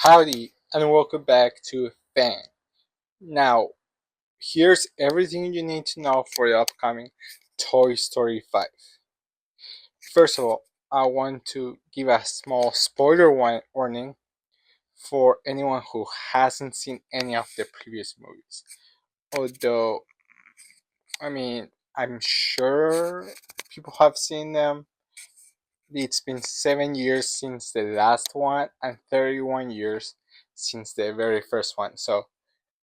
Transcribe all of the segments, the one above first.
Howdy, and welcome back to Fang. Now, here's everything you need to know for the upcoming Toy Story 5. First of all, I want to give a small spoiler warning for anyone who hasn't seen any of the previous movies. Although, I'm sure people have seen them. It's been 7 years since the last one and 31 years since the very first one. So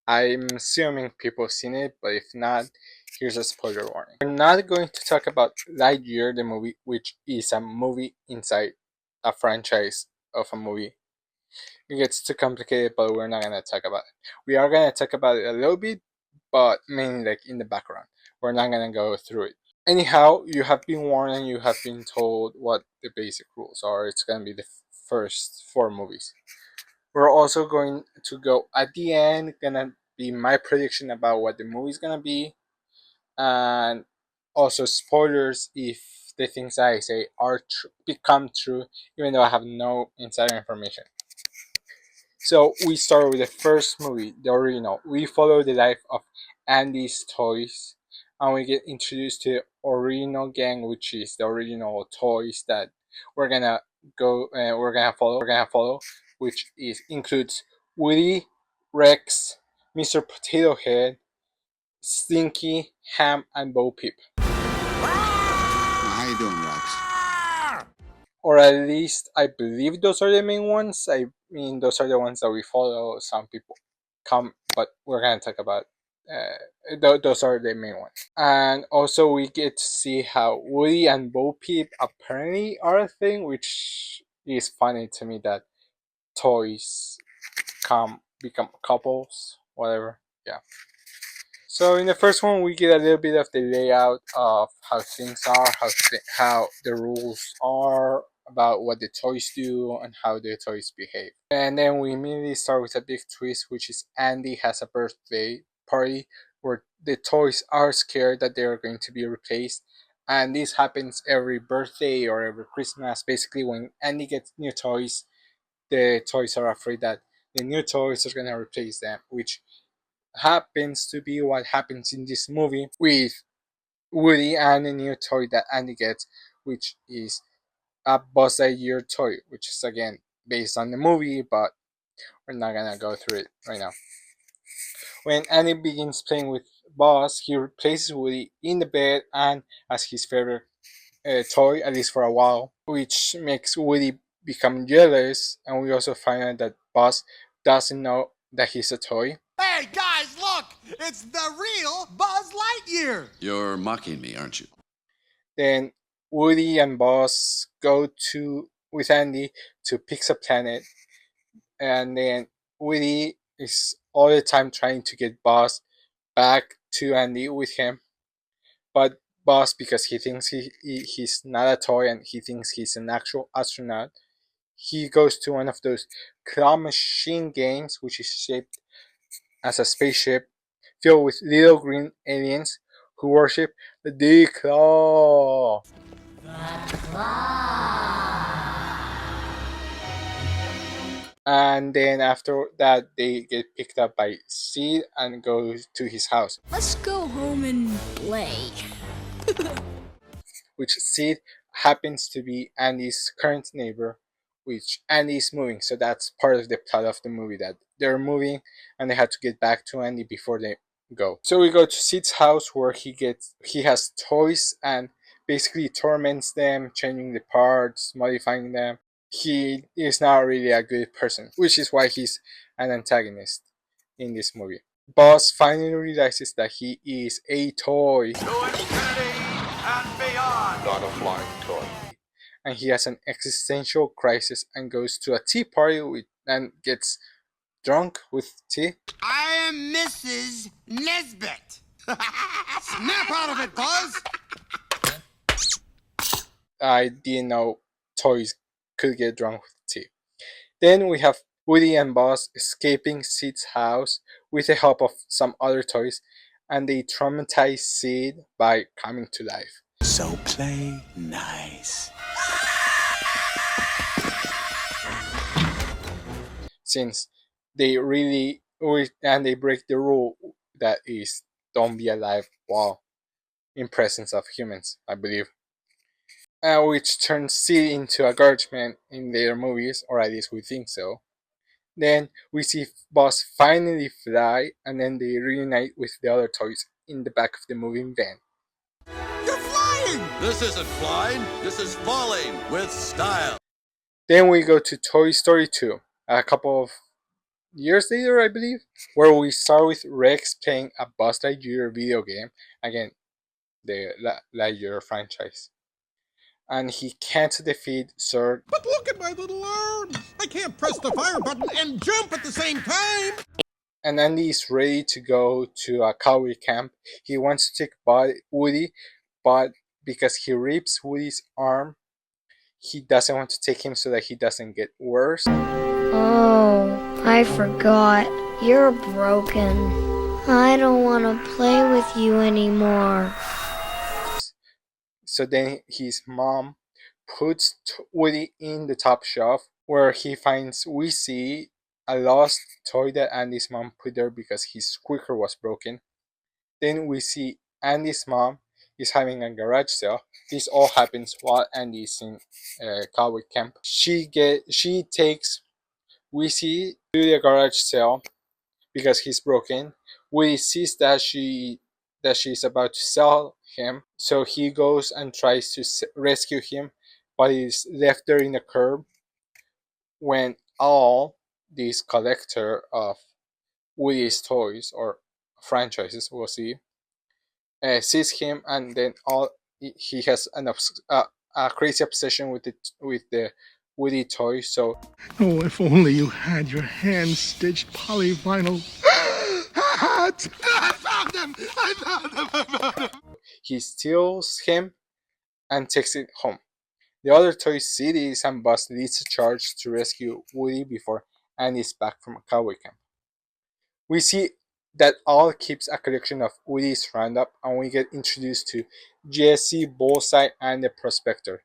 I'm assuming people have seen it, but if not, here's a spoiler warning. We're not going to talk about Lightyear, the movie, which is a movie inside a franchise of a movie. It gets too complicated, but we're not going to talk about it. We are going to talk about it a little bit, but mainly like in the background. We're not going to go through it. Anyhow, you have been warned and you have been told what the basic rules are. It's going to be the first 4 movies. We're also going to go at the end, gonna be my prediction about what the movie's gonna be, and also spoilers if the things I say are become true, even though I have no insider information. So we start with the first movie, the original. We follow the life of Andy's toys, and we get introduced to the original gang, which is the original toys that we're gonna follow, which includes Woody, Rex, Mr. Potato Head, Slinky, Ham, and Bo Peep. How you doing, Rex? Or at least I believe those are the main ones. I mean, those are the ones that we follow. Some people come, but we're gonna talk about. Those are the main ones, and also we get to see how Woody and Bo Peep apparently are a thing, which is funny to me that toys become couples, whatever. Yeah. So in the first one, we get a little bit of the layout of how things are, how the rules are about what the toys do and how the toys behave. And then we immediately start with a big twist, which is Andy has a birthday party where the toys are scared that they are going to be replaced. And this happens every birthday or every Christmas. Basically, when Andy gets new toys, the toys are afraid that the new toys are going to replace them, which happens to be what happens in this movie with Woody and a new toy that Andy gets, which is a Buzz Lightyear toy, which is again based on the movie, but we're not gonna go through it right now. When Andy begins playing with Buzz, he replaces Woody in the bed and as his favorite toy, at least for a while, which makes Woody become jealous, and we also find out that Buzz doesn't know that he's a toy. Hey, guys, look! It's the real Buzz Lightyear! You're mocking me, aren't you? Then Woody and Buzz go with Andy to Pizza Planet, and then Woody is all the time trying to get Buzz back to Andy with him, but Buzz, because he thinks he's not a toy and he thinks he's an actual astronaut, he goes to one of those claw machine games, which is shaped as a spaceship filled with little green aliens who worship the claw. And then after that, they get picked up by Sid and go to his house, Let's go home and play. which Sid happens to be Andy's current neighbor, which Andy is moving. So that's part of the plot of the movie, that they're moving and they have to get back to Andy before they go. So we go to Sid's house where he has toys and basically torments them, changing the parts, modifying them. He is not really a good person, which is why he's an antagonist in this movie. Buzz finally realizes that he is a toy. To infinity and beyond. Not a flying toy. And he has an existential crisis and goes to a tea party and gets drunk with tea. I am Mrs. Nesbit! Snap out of it, Buzz! I didn't know toys could get drunk with tea. Then we have Woody and Buzz escaping Sid's house with the help of some other toys, and they traumatize Sid by coming to life. So play nice. since they really and they break the rule that is don't be alive while in presence of humans, I believe. Which turns Sid into a garbage man in their movies, or at least we think so. Then we see Buzz finally fly, and then they reunite with the other toys in the back of the moving van. You're flying! This isn't flying, this is falling with style. Then we go to Toy Story 2, a couple of years later, I believe, where we start with Rex playing a Buzz Lightyear video game, again, the Lightyear franchise. And he can't defeat Zurg. But look at my little arms! I can't press the fire button and jump at the same time! And Andy is ready to go to a cowboy camp. He wants to take Woody, but because he rips Woody's arm, he doesn't want to take him so that he doesn't get worse. Oh, I forgot. You're broken. I don't want to play with you anymore. So then his mom puts Woody in the top shelf where he finds Wheezy, a lost toy that Andy's mom put there because his squeaker was broken. Then we see Andy's mom is having a garage sale. This all happens while Andy is in cowboy camp. She takes Wheezy to the garage sale because he's broken. Woody sees that she's about to sell him, so he goes and tries to rescue him, but he's left there in the curb when Al, this collector of Woody's toys or franchises, we'll see, sees him, and then he has a crazy obsession with the Woody toy. So, oh, if only you had your hand-stitched polyvinyl hat! I found him! I found him! he steals him and takes it home. The other toys see this, and Buzz leads a charge to rescue Woody before Andy's back from a cowboy camp. We see that Al keeps a collection of Woody's roundup, and we get introduced to Jesse, Bullseye, and the Prospector.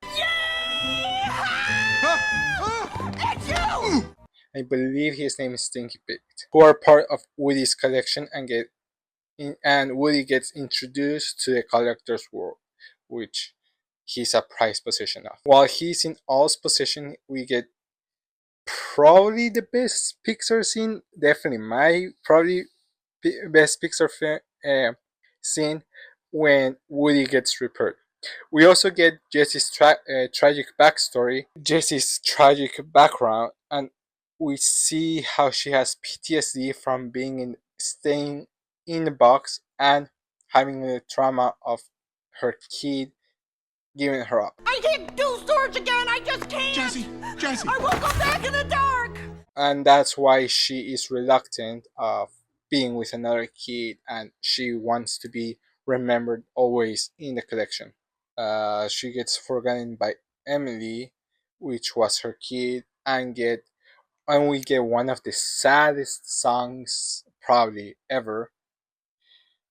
I believe his name is Stinky Pete, who are part of Woody's collection and Woody gets introduced to the collector's world, which he's a prized possession of. While he's in Al's possession, we get probably the best Pixar scene, definitely my best Pixar scene, when Woody gets repaired. We also get Jesse's tragic backstory, Jesse's tragic background, and we see how she has PTSD from staying in the box and having the trauma of her kid giving her up. I can't do storage again. I just can't. Jesse. I won't go back in the dark. And that's why she is reluctant of being with another kid, and she wants to be remembered always in the collection. She gets forgotten by Emily, which was her kid, and we get one of the saddest songs probably ever,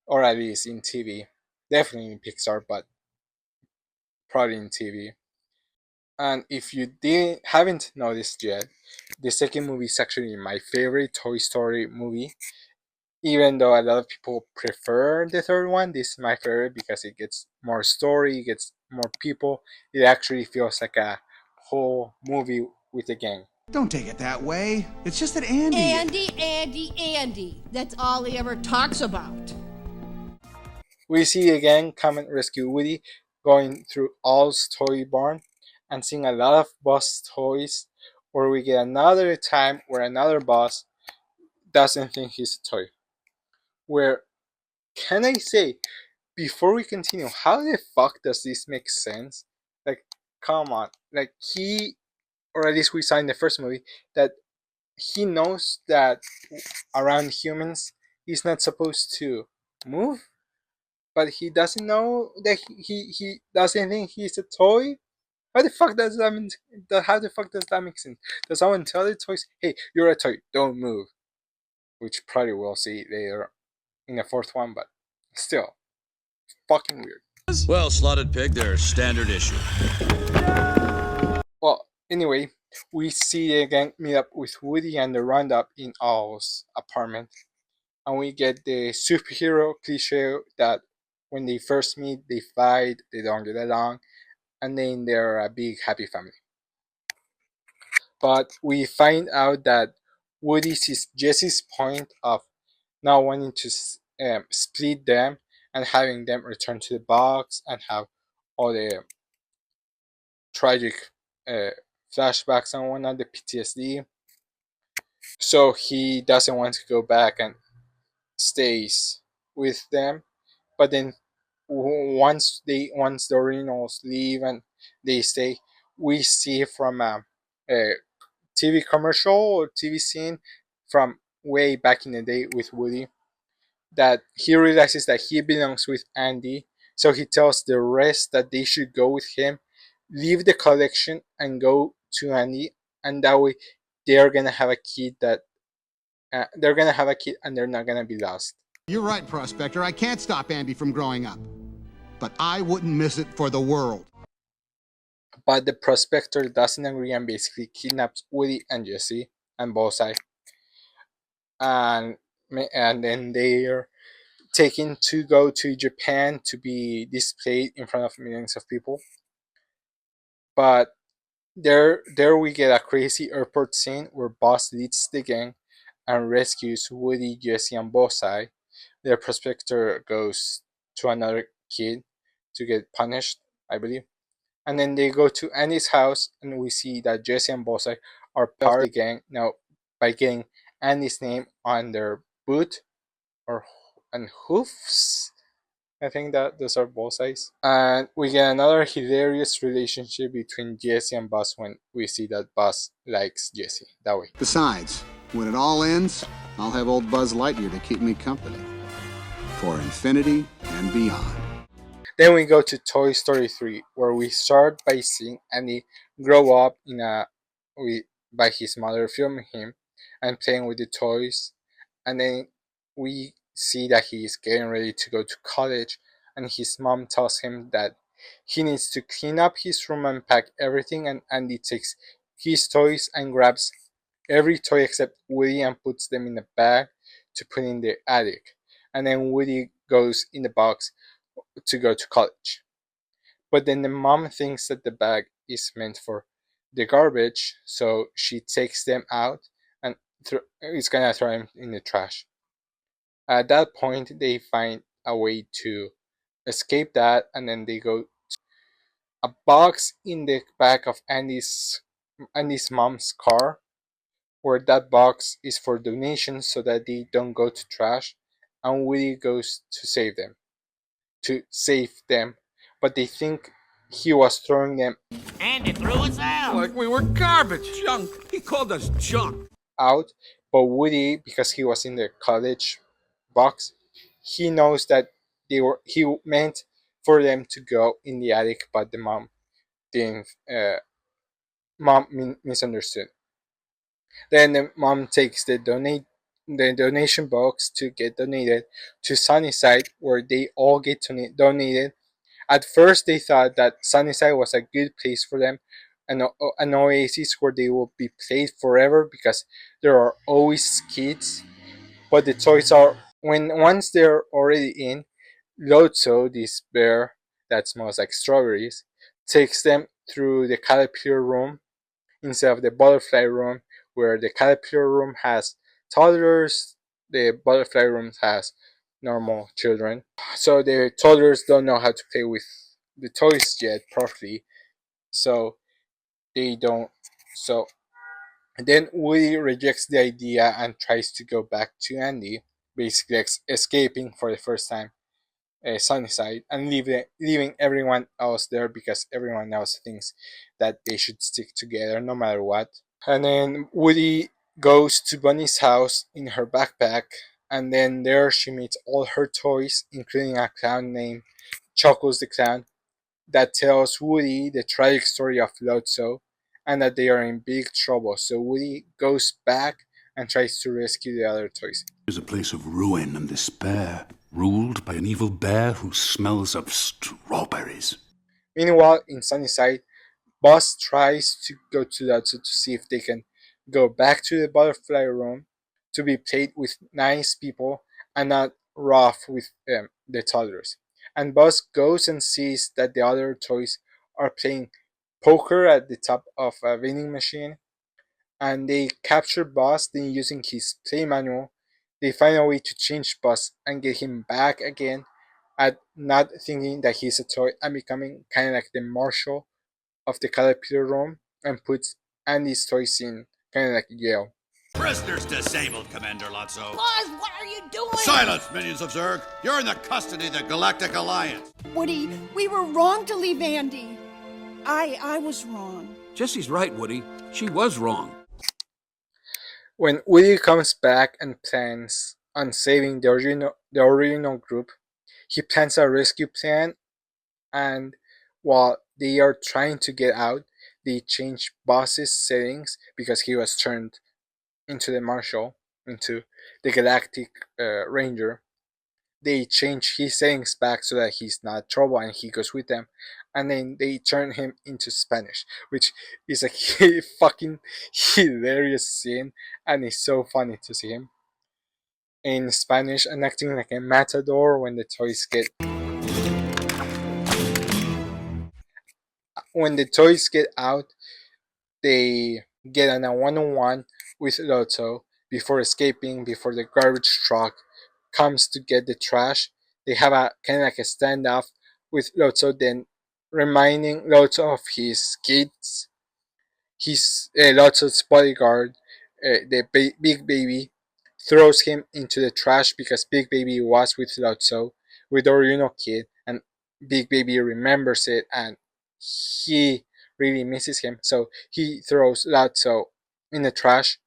or at least in TV. Definitely in Pixar, but probably in TV. And if you haven't noticed yet, the second movie is actually my favorite Toy Story movie. Even though a lot of people prefer the third one, this is my favorite because it gets more story, it gets more people. It actually feels like a whole movie with a gang. Don't take it that way. It's just that Andy... Andy. That's all he ever talks about. We see the gang come and rescue Woody, going through Al's toy barn and seeing a lot of Buzz toys, where we get another time where another Buzz doesn't think he's a toy. Where, can I say, before we continue, how the fuck does this make sense? Like, come on. Like, or at least we saw in the first movie, that he knows that around humans he's not supposed to move, but he doesn't know that he doesn't think he's a toy. How the fuck does that make sense? Does someone tell the toys, hey, you're a toy, don't move? Which probably we'll see later in the fourth one, but still, fucking weird. Well, Slotted Pig, they're standard issue. Well, anyway, We see the gang meet up with Woody and the Roundup in Al's apartment, and we get the superhero cliche that when they first meet, they fight, they don't get along, and then they're a big happy family. But we find out that Woody sees Jesse's point of not wanting to split them and having them return to the box and have all the tragic uh, flashbacks and whatnot, the PTSD. So he doesn't want to go back and stays with them. But then once the originals leave and they stay, we see from a TV commercial or TV scene from way back in the day with Woody that he realizes that he belongs with Andy, so he tells the rest that they should go with him, leave the collection, and go to Andy, and that way they're gonna have a kid and they're not gonna be lost. You're right, Prospector. I can't stop Andy from growing up. But I wouldn't miss it for the world. But the Prospector doesn't agree and basically kidnaps Woody and Jesse and Bullseye, and then they're taken to go to Japan to be displayed in front of millions of people. But there we get a crazy airport scene where Buzz leads the gang and rescues Woody, Jesse, and Bullseye. The Prospector goes to another kid to get punished, I believe. And then they go to Andy's house, and we see that Jesse and Bullseye are part of the gang now by getting Andy's name on their boot and hoofs. I think that those are Bullseyes. And we get another hilarious relationship between Jesse and Buzz when we see that Buzz likes Jesse that way. Besides, when it all ends, I'll have old Buzz Lightyear to keep me company. For infinity and beyond. Then we go to Toy Story 3, where we start by seeing Andy grow up by his mother filming him and playing with the toys. And then we see that he is getting ready to go to college, and his mom tells him that he needs to clean up his room and pack everything, and Andy takes his toys and grabs every toy except Woody and puts them in a bag to put in the attic. And then Woody goes in the box to go to college. But then the mom thinks that the bag is meant for the garbage, so she takes them out and is gonna throw them in the trash. At that point, they find a way to escape that, and then they go to a box in the back of Andy's mom's car, where that box is for donations so that they don't go to trash, and Woody goes to save them, but they think he was throwing them Andy threw us out. Like we were garbage. Junk. He called us junk. out, but Woody, because he was in the college box, he knows that he meant for them to go in the attic, but the mom didn't. Misunderstood. Then the mom takes the donation box to get donated to Sunnyside, where they all get donated. At first, they thought that Sunnyside was a good place for them, an oasis where they will be played forever because there are always kids. But the toys are once they're already in, Lotso, this bear that smells like strawberries, takes them through the caterpillar room instead of the butterfly room, where the caterpillar room has toddlers, the butterfly room has normal children. So the toddlers don't know how to play with the toys yet properly, so they don't. So then Woody rejects the idea and tries to go back to Andy, basically escaping for the first time Sunnyside and leaving everyone else there because everyone else thinks that they should stick together no matter what. And then Woody goes to Bunny's house in her backpack, and then there she meets all her toys, including a clown named Chuckles the Clown, that tells Woody the tragic story of Lotso and that they are in big trouble. So Woody goes back and tries to rescue the other toys. Is a place of ruin and despair, ruled by an evil bear who smells of strawberries. Meanwhile, in Sunnyside, Buzz tries to go to Lotso to see if they can go back to the butterfly room to be played with nice people and not rough with the toddlers. And Buzz goes and sees that the other toys are playing poker at the top of a vending machine, and they capture Buzz. Then, using his play manual, they find a way to change Buzz and get him back again at not thinking that he's a toy and becoming kind of like the marshal of the caterpillar room, and puts Andy's toys in kind of like jail. Prisoners disabled, Commander Lotso. Buzz, what are you doing? Silence, minions of Zurg. You're in the custody of the Galactic Alliance. Woody, we were wrong to leave Andy. I was wrong. Jesse's right, Woody. She was wrong. When Woody comes back and plans on saving the original group, he plans a rescue plan, and while they are trying to get out, they change Buzz's settings because he was turned into the Marshal, into the Galactic Ranger. They change his settings back so that he's not trouble and he goes with them, and then they turn him into Spanish, which is a fucking hilarious scene, and it's so funny to see him in Spanish and acting like a matador when the toys get out. They get on a one-on-one with Lotso before escaping. Before the garbage truck comes to get the trash, they have a kind of like a standoff with Lotso, then reminding Lotso of his kids. His Lotso's bodyguard, Big Baby, throws him into the trash because Big Baby was with Lotso, with the original kid, and Big Baby remembers it and he really misses him, so he throws Lotso in the trash.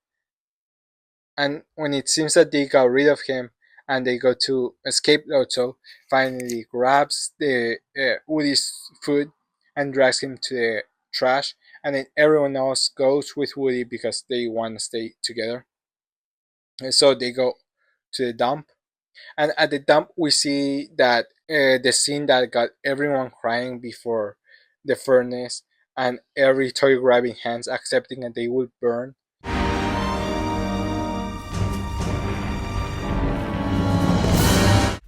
And when it seems that they got rid of him and they go to escape, Lotso finally grabs the Woody's food and drags him to the trash, and then everyone else goes with Woody because they want to stay together. And so they go to the dump, and at the dump we see that the scene that got everyone crying before the furnace, and every toy grabbing hands accepting that they will burn.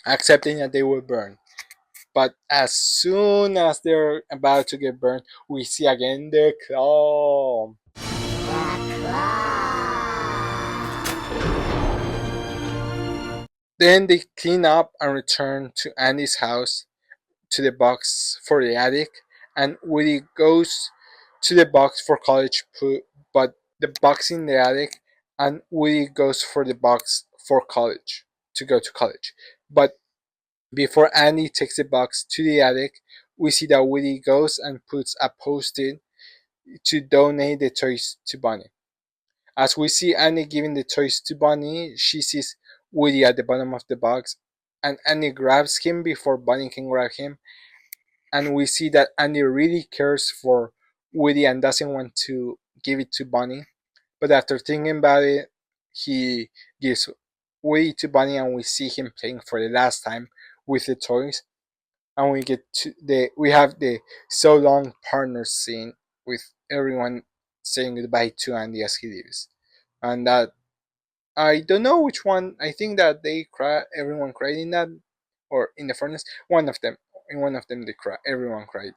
Accepting that they will burn. But as soon as they're about to get burned, we see again the claw. Then they clean up and return to Andy's house, to the box for the attic, and Woody goes to the box for college, but the box in the attic, and Woody goes for the box for college, to go to college. But before Andy takes the box to the attic, we see that Woody goes and puts a post-it to donate the toys to Bunny. As we see Andy giving the toys to Bunny, she sees Woody at the bottom of the box, and Andy grabs him before Bunny can grab him. And we see that Andy really cares for Woody and doesn't want to give it to Bunny. But after thinking about it, he gives Woody to Bunny, and we see him playing for the last time with the toys. And we have the so long partner scene with everyone saying goodbye to Andy as he leaves. And that, I don't know which one. I think that everyone cried in that, or in the furnace. In one of them they cry. Everyone cried.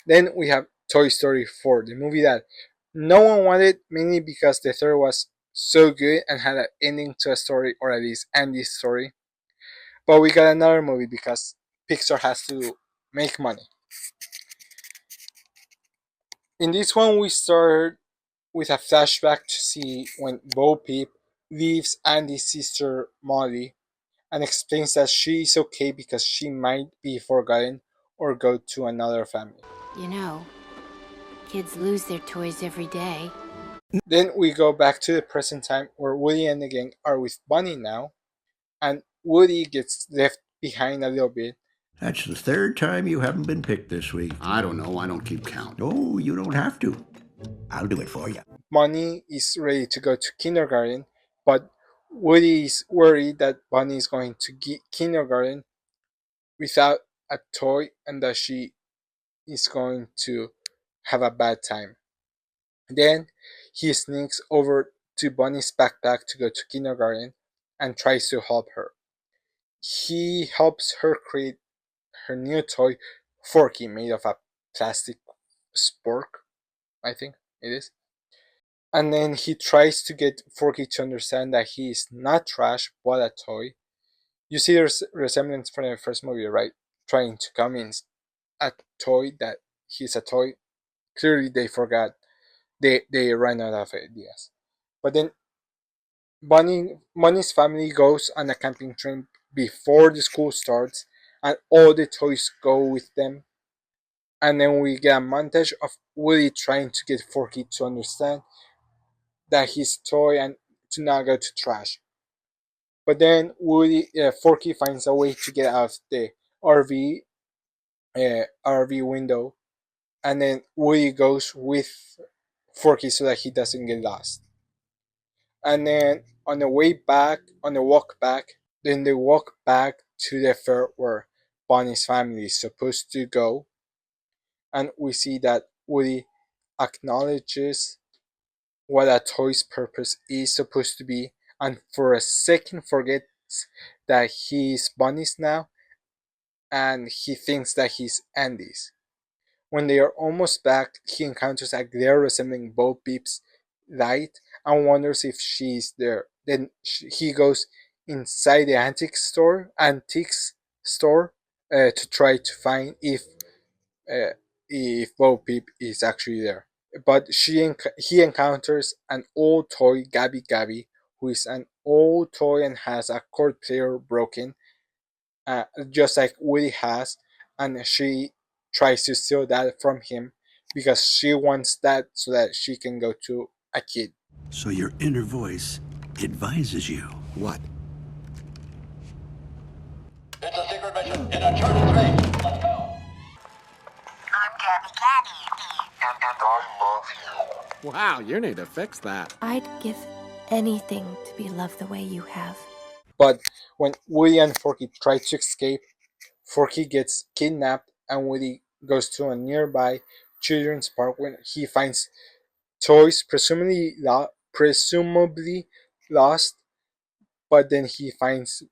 Then we have Toy Story 4, the movie that no one wanted, mainly because the third was so good and had an ending to a story, or at least Andy's story. But we got another movie because Pixar has to make money. In this one, we start with a flashback to see when Bo Peep leaves Andy's sister Molly and explains that she is okay because she might be forgotten or go to another family. You know, kids lose their toys every day. Then we go back to the present time where Woody and the gang are with Bunny now, and Woody gets left behind a little bit. That's the third time you haven't been picked this week. I don't know. I don't keep count. No, you don't have to. I'll do it for you. Bunny is ready to go to kindergarten, but Woody is worried that Bunny is going to kindergarten without a toy and that she is going to have a bad time. Then he sneaks over to Bonnie's backpack to go to kindergarten and tries to help her. He helps her create her new toy, Forky, made of a plastic spork, I think it is. And then he tries to get Forky to understand that he is not trash but a toy. You see the resemblance from the first movie, right? Trying to convince a toy that he's a toy. Clearly they forgot. They ran out of ideas. But then Bonnie's family goes on a camping trip before the school starts, and all the toys go with them. And then we get a montage of Woody trying to get Forky to understand that he's toy and to not go to trash. But then Forky finds a way to get out of the RV window, and then Woody goes with Forky so that he doesn't get lost. And then on the walk back, then they walk back to the fair where Bonnie's family is supposed to go, and we see that Woody acknowledges what a toy's purpose is supposed to be, and for a second forgets that he's Bonnie's now, and he thinks that he's Andy's. When they are almost back, he encounters a glare resembling Bo Peep's light and wonders if she's there. Then he goes inside the antiques store, to try to find if Bo Peep is actually there. But he encounters an old toy, Gabby Gabby, who is an old toy and has a chord player broken, just like Woody has, and she tries to steal that from him because she wants that so that she can go to a kid. So your inner voice advises you. What? It's a secret mission in a charted race. Let's go. I'm Gabby Gabby. And I love you. Wow, you need to fix that. I'd give anything to be loved the way you have. But when Woody and Forky try to escape, Forky gets kidnapped and Woody goes to a nearby children's park when he finds toys presumably lost, but then he finds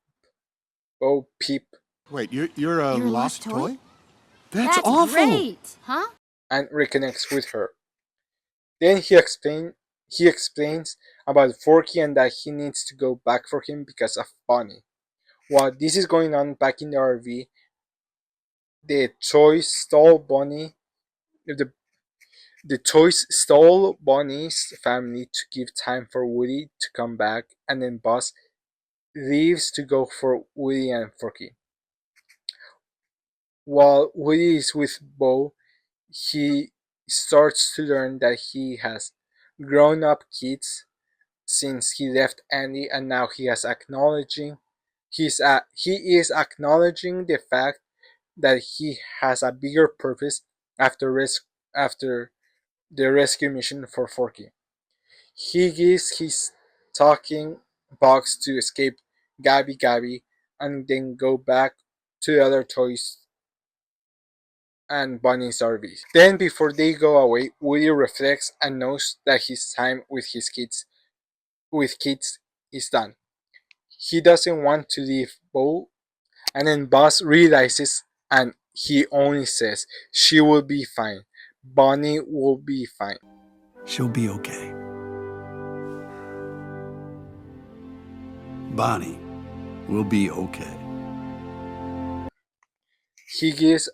Bo Peep. Wait, you're a Your lost lost toy? toy? That's awful. Great, huh? And reconnects with her. Then he explains about Forky and that he needs to go back for him because of Bonnie. While this is going on back in the RV, the toys stole Bonnie. The toys stole Bonnie's family to give time for Woody to come back, and then Buzz leaves to go for Woody and Forky. While Woody is with Bo, he starts to learn that he has grown up kids since he left Andy, and now he is acknowledging the fact that he has a bigger purpose after the rescue mission for Forky. He gives his talking box to escape Gabby Gabby and then go back to the other toys and Bonnie's RV. Then before they go away, Woody reflects and knows that his time with kids is done. He doesn't want to leave Bo, and then Buzz realizes and he only says, "She will be fine. Bonnie will be fine." She'll be okay. Bonnie will be okay. He gives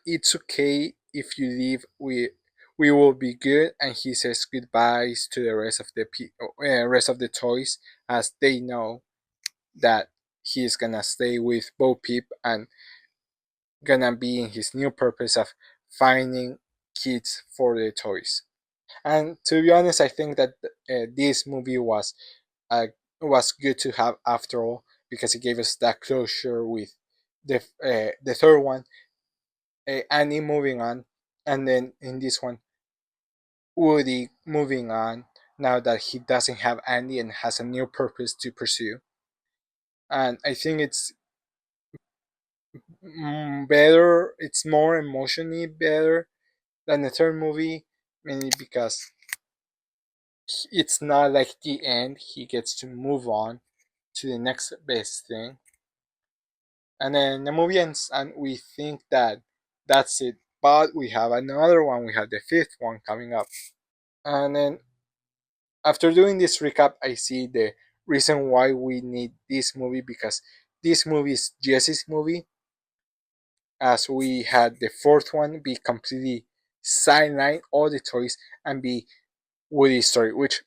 "It's okay if you leave. We will be good," and he says goodbyes to the rest of the toys as they know that he's gonna stay with Bo Peep and gonna be in his new purpose of finding kids for the toys. And to be honest, I think that this movie was good to have after all because it gave us that closure with the third one, Annie moving on, and then in this one, Woody moving on now that he doesn't have Andy and has a new purpose to pursue. And I think it's better, it's more emotionally better than the third movie, mainly because it's not like the end. He gets to move on to the next best thing. And then the movie ends, and we think that that's it. But we have another one. We have the fifth one coming up. And then after doing this recap, I see the reason why we need this movie, because this movie is Jesse's movie, as we had the fourth one be completely sideline all the toys and be Woody's story, which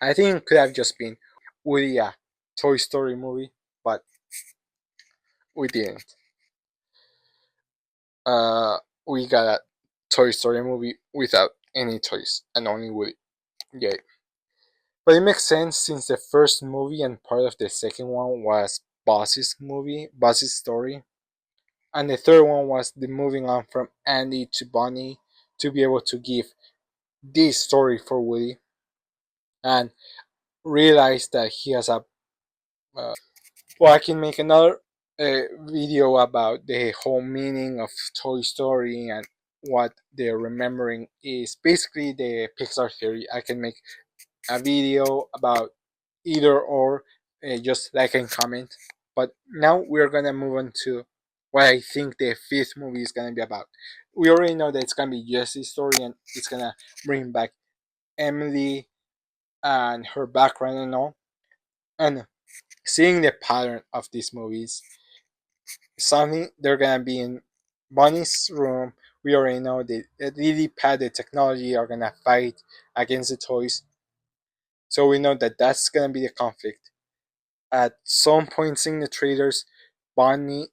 I think could have just been Woody a Toy Story movie, but we didn't. We got a Toy Story movie without any toys and only Woody. Yay. But it makes sense since the first movie and part of the second one was Buzz's story. And the third one was the moving on from Andy to Bonnie to be able to give this story for Woody and realize that he has a. Well, I can make another video about the whole meaning of Toy Story and what they're remembering is basically the Pixar theory. I can make a video about either or, just like and comment. But now we're gonna move on to what I think the fifth movie is gonna be about. We already know that it's gonna be Jesse's story and it's gonna bring back Emily and her background and all. And seeing the pattern of these movies, something they're gonna be in Bonnie's room. We already know that Lily Pad, the technology, are gonna fight against the toys. So we know that that's gonna be the conflict. At some points in the trailers, Bonnie's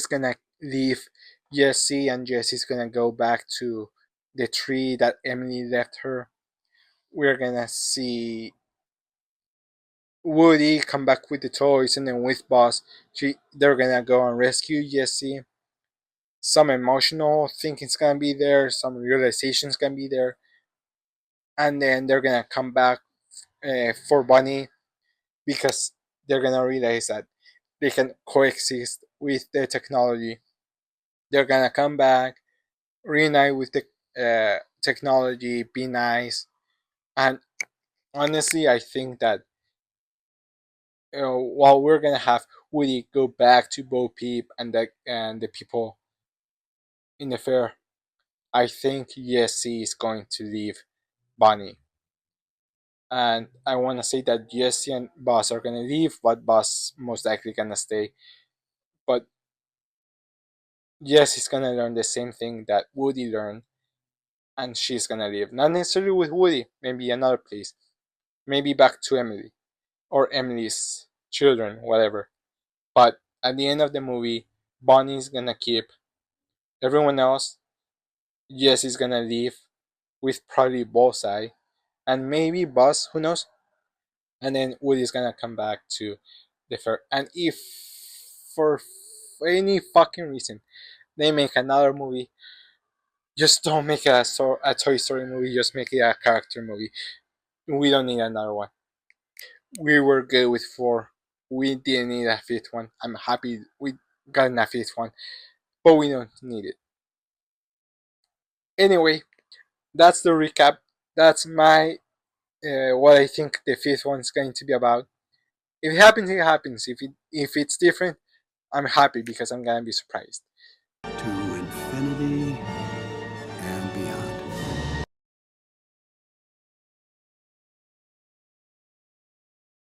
gonna leave Jesse, and Jesse's gonna go back to the tree that Emily left her. We're gonna see Woody come back with the toys, and then with Buzz, they're gonna go and rescue Jesse. Some emotional thinking's gonna be there, some realization's gonna be there, and then they're gonna come back for Bonnie because they're gonna realize that they can coexist with the technology. They're gonna come back, reunite with the technology, be nice, and honestly, I think that while we're gonna have Woody go back to Bo Peep and the people in the fair, I think Jesse is going to leave Bonnie. And I want to say that Jesse and Buzz are gonna leave, but Buzz most likely gonna stay. But Jesse's gonna learn the same thing that Woody learned, and she's gonna leave. Not necessarily with Woody, maybe another place, maybe back to Emily or Emily's children, whatever. But at the end of the movie, Bonnie's gonna keep everyone else. Jesse's gonna leave with probably Bullseye and maybe Buzz, who knows? And then Woody's gonna come back to the fair. And if for any fucking reason they make another movie, just don't make a Toy Story movie, just make it a character movie. We don't need another one. We were good with 4. We didn't need a 5th one. I'm happy we got a 5th one, but we don't need it. Anyway, that's the recap. That's my what I think the 5th one is going to be about. If it happens, it happens. If it's different, I'm happy because I'm gonna be surprised. To